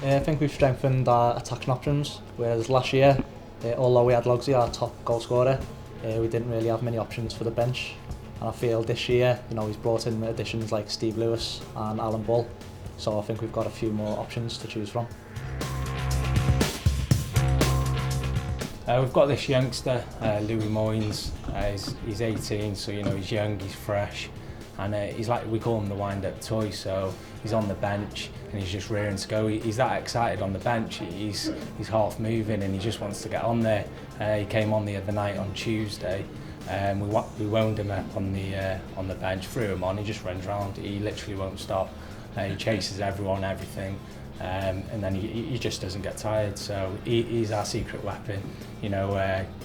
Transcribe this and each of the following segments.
I think we've strengthened our attacking options, whereas last year, although we had Logsy, our top goal scorer, we didn't really have many options for the bench. And I feel this year, he's brought in additions like Steve Lewis and Alan Bull, so I think we've got a few more options to choose from. We've got this youngster, Louis Moynes. He's 18, so he's young, he's fresh, and he's like, we call him the wind-up toy. So he's on the bench and he's just rearing to go. He's that excited on the bench. He's half moving and he just wants to get on there. He came on the other night on Tuesday. We wound him up on the bench, threw him on. He just runs around. He literally won't stop. He chases everyone, everything. And then he just doesn't get tired, so he's our secret weapon.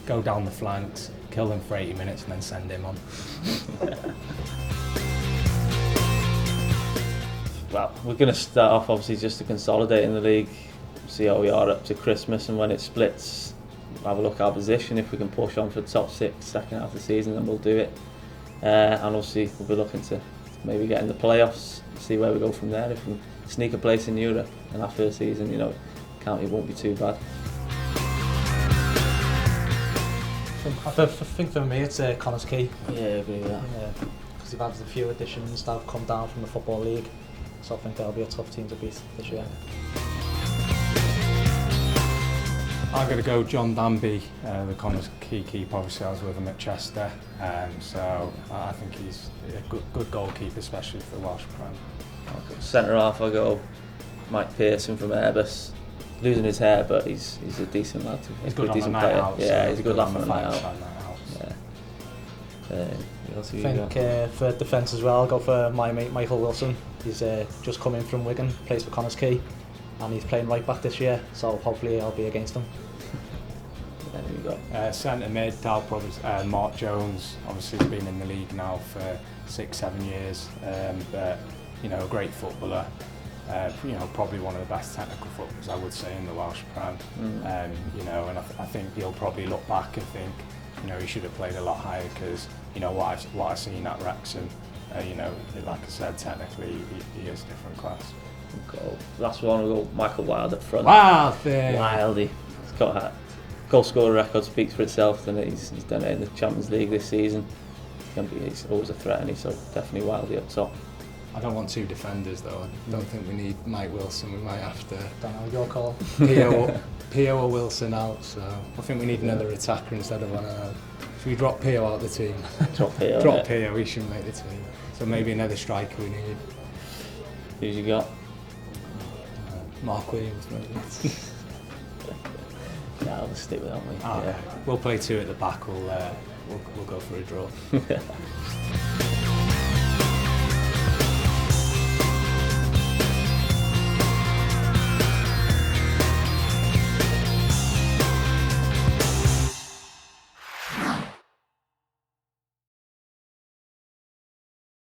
Go down the flanks, kill them for 80 minutes and then send him on. Well, we're going to start off obviously just to consolidate in the league, see how we are up to Christmas, and when it splits, we'll have a look at our position. If we can push on for the top 6 second half of the season, then we'll do it. And obviously we'll be looking to maybe get in the playoffs, see where we go from there. If we sneak a place in Europe in our first season, County won't be too bad. I think for me it's Connah's Quay. Yeah, I agree with that. Because they've had a few additions that have come down from the Football League, so I think they'll be a tough team to beat this year. I'm going to go John Danby, the Connah's Quay keeper. Obviously I was with him at Chester, so I think he's a good goalkeeper, especially for the Welsh Prem. Centre half, I go Mike Pearson from Airbus. Losing his hair, but he's a decent lad. He's good on decent the night player. out. Yeah, So he's a good laugh on the night out. I think for defence as well, I'll go for my mate Michael Wilson. He's just come in from Wigan, plays for Connah's Quay, and he's playing right back this year, so hopefully I'll be against him. Then we got centre mid, I'll probably Mark Jones. Obviously he's been in the league now for 6-7 years, but a great footballer. Probably one of the best technical footballers I would say in the Welsh Prem. And I think he'll probably look back and think, he should have played a lot higher, because what I've seen at Wrexham, like I said, technically he is different class. goal. Last one, we'll go Michael Wilde up front. Wildy. He's got that goal scorer record, speaks for itself, and he's done it in the Champions League this season. He's always a threat, and so definitely Wildy up top. I don't want 2 defenders though. I don't think we need Mike Wilson. We might have to. Don't know, your call. Pio or Wilson out. So I think we need another attacker instead of one out. Should we drop Pio out the team? Drop Pio. Drop Pio. We shouldn't make the team. So maybe another striker we need. Who's you got? Mark Williams maybe. Yeah, we'll stick with that one. Yeah. We'll play 2 at the back. We'll go for a draw.